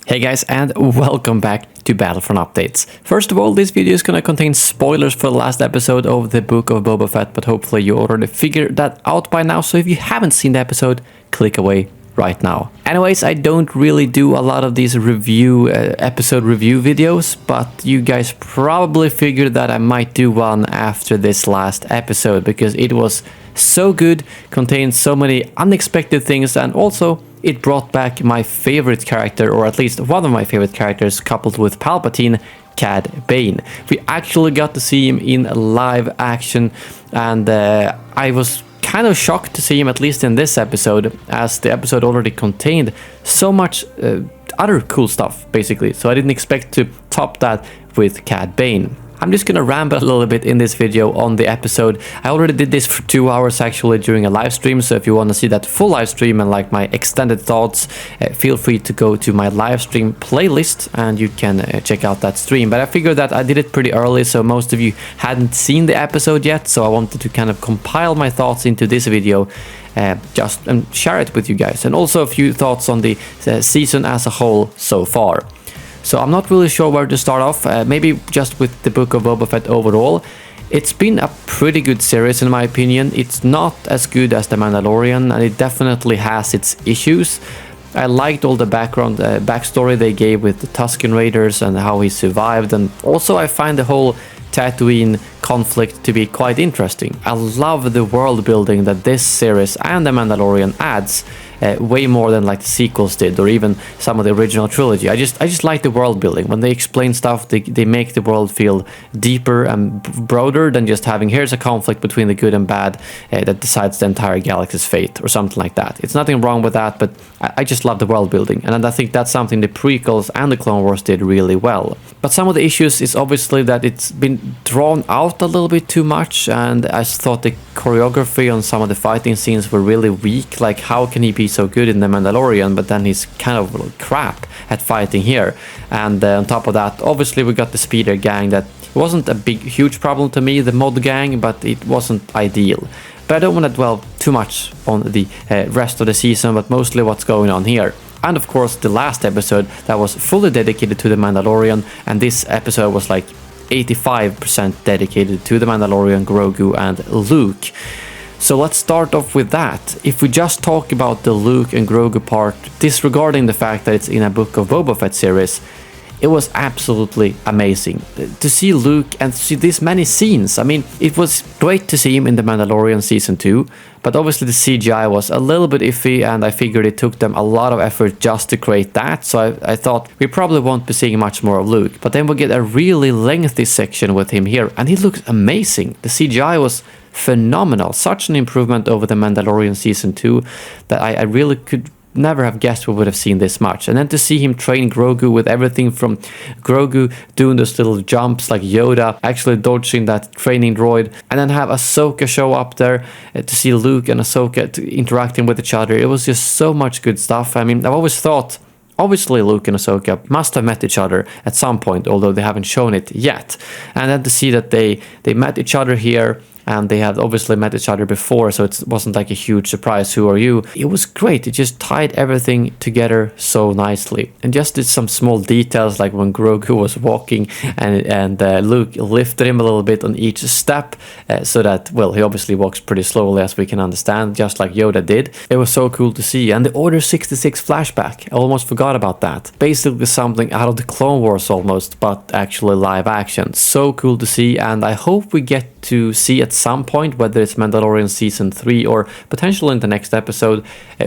Hey guys, and welcome back to Battlefront Updates. First of all, this video is gonna contain spoilers for the last episode of the Book of Boba Fett, but hopefully you already figured that out by now, so if you haven't seen the episode, click away right now. Anyways, I don't really do a lot of these episode review videos, but you guys probably figured that I might do one after this last episode, because it was so good, contained so many unexpected things, and also it brought back my favorite character, or at least one of my favorite characters, coupled with Palpatine, Cad Bane. We actually got to see him in live action, and I was kind of shocked to see him, at least in this episode, as the episode already contained so much other cool stuff, basically. So I didn't expect to top that with Cad Bane. I'm just gonna ramble a little bit in this video on the episode. I already did this for 2 hours actually during a live stream, so if you want to see that full live stream and like my extended thoughts, feel free to go to my live stream playlist and you can check out that stream. But I figured that I did it pretty early, so most of you hadn't seen the episode yet, so I wanted to kind of compile my thoughts into this video just and share it with you guys, and also a few thoughts on the season as a whole so far. So I'm not really sure where to start off, maybe just with the Book of Boba Fett overall. It's been a pretty good series in my opinion. It's not as good as The Mandalorian, and it definitely has its issues. I liked all the backstory they gave with the Tusken Raiders and how he survived, and also I find the whole Tatooine conflict to be quite interesting. I love the world building that this series and The Mandalorian adds, way more than like the sequels did, or even some of the original trilogy. I just like the world building. When they explain stuff, they make the world feel deeper and broader than just having here's a conflict between the good and bad that decides the entire galaxy's fate or something like that. It's nothing wrong with that, but I just love the world building, and I think that's something the prequels and the Clone Wars did really well. But some of the issues is obviously that it's been drawn out a little bit too much, and I thought the choreography on some of the fighting scenes were really weak. Like, how can he be so good in The Mandalorian, but then he's kind of crap at fighting here? And on top of that, obviously we got the speeder gang that wasn't a huge problem to me, the mod gang, but it wasn't ideal. But I don't want to dwell too much on the rest of the season, but mostly what's going on here. And of course the last episode that was fully dedicated to The Mandalorian, and this episode was like 85% dedicated to The Mandalorian, Grogu and Luke. So let's start off with that. If we just talk about the Luke and Grogu part, disregarding the fact that it's in a Book of Boba Fett series, it was absolutely amazing to see Luke and to see this many scenes. I mean, it was great to see him in The Mandalorian Season 2, but obviously the CGI was a little bit iffy, and I figured it took them a lot of effort just to create that, so I thought we probably won't be seeing much more of Luke. But then we get a really lengthy section with him here, and he looks amazing. The CGI was phenomenal, such an improvement over The Mandalorian Season 2 that I really could never have guessed we would have seen this much. And then to see him train Grogu with everything from Grogu doing those little jumps like Yoda, actually dodging that training droid, and then have Ahsoka show up there to see Luke and Ahsoka interacting with each other. It was just so much good stuff. I mean, I've always thought, obviously Luke and Ahsoka must have met each other at some point, although they haven't shown it yet. And then to see that they met each other here, and they had obviously met each other before, so it wasn't like a huge surprise, who are you? It was great. It just tied everything together so nicely. And just did some small details, like when Grogu was walking and Luke lifted him a little bit on each step, so that, well, he obviously walks pretty slowly, as we can understand, just like Yoda did. It was so cool to see. And the Order 66 flashback, I almost forgot about that. Basically something out of the Clone Wars almost, but actually live action. So cool to see, and I hope we get to see at some point, whether it's Mandalorian Season 3 or potentially in the next episode,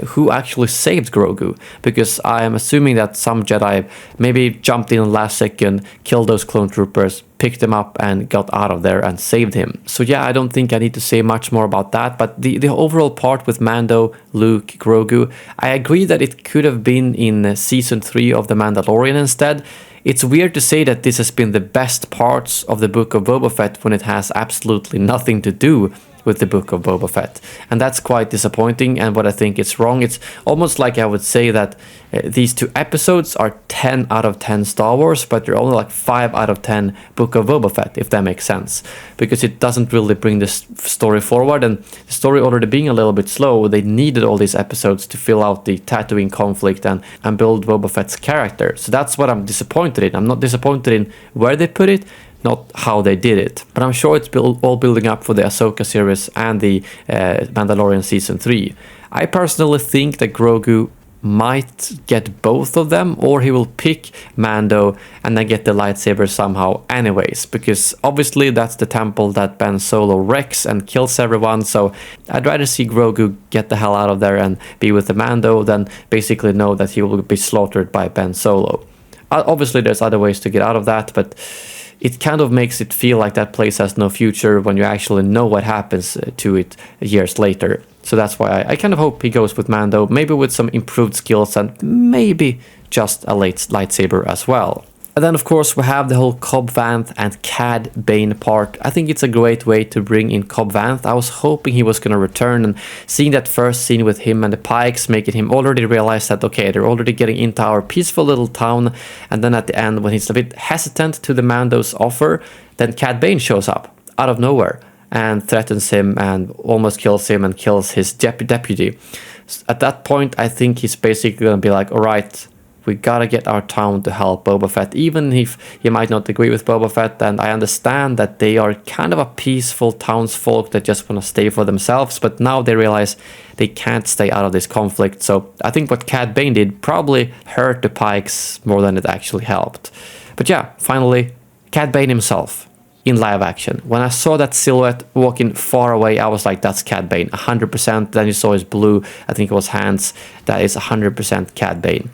who actually saved Grogu, because I am assuming that some Jedi maybe jumped in last second, killed those clone troopers, picked him up and got out of there and saved him. So yeah, I don't think I need to say much more about that, but the overall part with Mando, Luke, Grogu, I agree that it could have been in Season 3 of The Mandalorian instead. It's weird to say that this has been the best parts of the Book of Boba Fett when it has absolutely nothing to do with the book of Boba Fett. And that's quite disappointing, and what I think is wrong, it's almost like I would say that these 2 episodes are 10 out of 10 Star Wars, but they're only like 5 out of 10 Book of Boba Fett, if that makes sense. Because it doesn't really bring this story forward, and the story already being a little bit slow, they needed all these episodes to fill out the Tatooine conflict and build Boba Fett's character. So that's what I'm disappointed in. I'm not disappointed in where they put it, not how they did it. But I'm sure it's all building up for the Ahsoka series and the Mandalorian Season 3. I personally think that Grogu might get both of them, or he will pick Mando and then get the lightsaber somehow anyways, because obviously that's the temple that Ben Solo wrecks and kills everyone. So I'd rather see Grogu get the hell out of there and be with the Mando than basically know that he will be slaughtered by Ben Solo. Obviously there's other ways to get out of that, but it kind of makes it feel like that place has no future when you actually know what happens to it years later. So that's why I kind of hope he goes with Mando, maybe with some improved skills and maybe just a late lightsaber as well. And then of course we have the whole Cobb Vanth and Cad Bane part. I think it's a great way to bring in Cobb Vanth. I was hoping he was going to return, and seeing that first scene with him and the Pikes, making him already realize that okay, they're already getting into our peaceful little town, and then at the end when he's a bit hesitant to the Mando's offer, then Cad Bane shows up out of nowhere and threatens him and almost kills him and kills his deputy. At that point I think he's basically going to be like, alright, we gotta get our town to help Boba Fett, even if you might not agree with Boba Fett, and I understand that they are kind of a peaceful townsfolk that just want to stay for themselves, but now they realize they can't stay out of this conflict. So I think what Cad Bane did probably hurt the Pikes more than it actually helped. But yeah, finally, Cad Bane himself in live action. When I saw that silhouette walking far away, I was like, that's Cad Bane, 100%. Then you saw his blue, I think it was hands, that is 100% Cad Bane.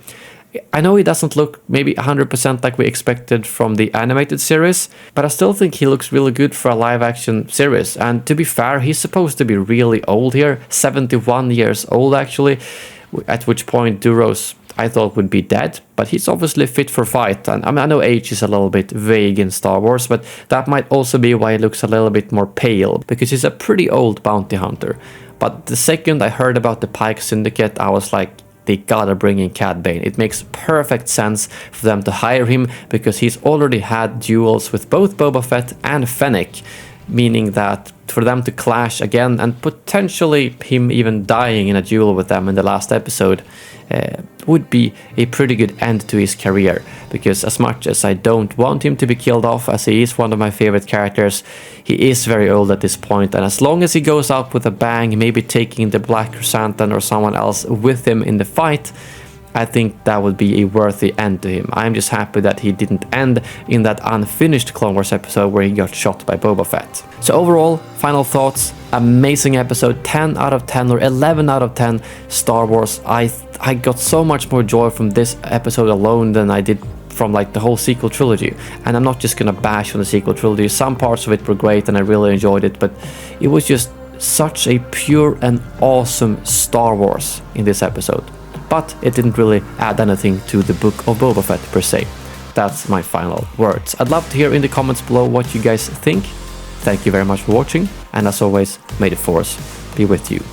I know he doesn't look maybe 100% like we expected from the animated series, but I still think he looks really good for a live action series. And to be fair, he's supposed to be really old here, 71 years old actually, at which point Duros I thought would be dead, but he's obviously fit for fight. And I mean, I know age is a little bit vague in Star Wars, but that might also be why he looks a little bit more pale, because he's a pretty old bounty hunter. But the second I heard about the Pike Syndicate, I was like, they gotta bring in Cad Bane. It makes perfect sense for them to hire him, because he's already had duels with both Boba Fett and Fennec, meaning that for them to clash again and potentially him even dying in a duel with them in the last episode would be a pretty good end to his career. Because as much as I don't want him to be killed off, as he is one of my favorite characters, he is very old at this point, and as long as he goes out with a bang, maybe taking the Black Chrysanthemum or someone else with him in the fight, I think that would be a worthy end to him. I'm just happy that he didn't end in that unfinished Clone Wars episode where he got shot by Boba Fett. So overall, final thoughts, amazing episode, 10 out of 10 or 11 out of 10 Star Wars. I got so much more joy from this episode alone than I did from like the whole sequel trilogy. And I'm not just gonna bash on the sequel trilogy. Some parts of it were great and I really enjoyed it, but it was just such a pure and awesome Star Wars in this episode. But it didn't really add anything to the Book of Boba Fett per se. That's my final words. I'd love to hear in the comments below what you guys think. Thank you very much for watching, and as always, may the Force be with you.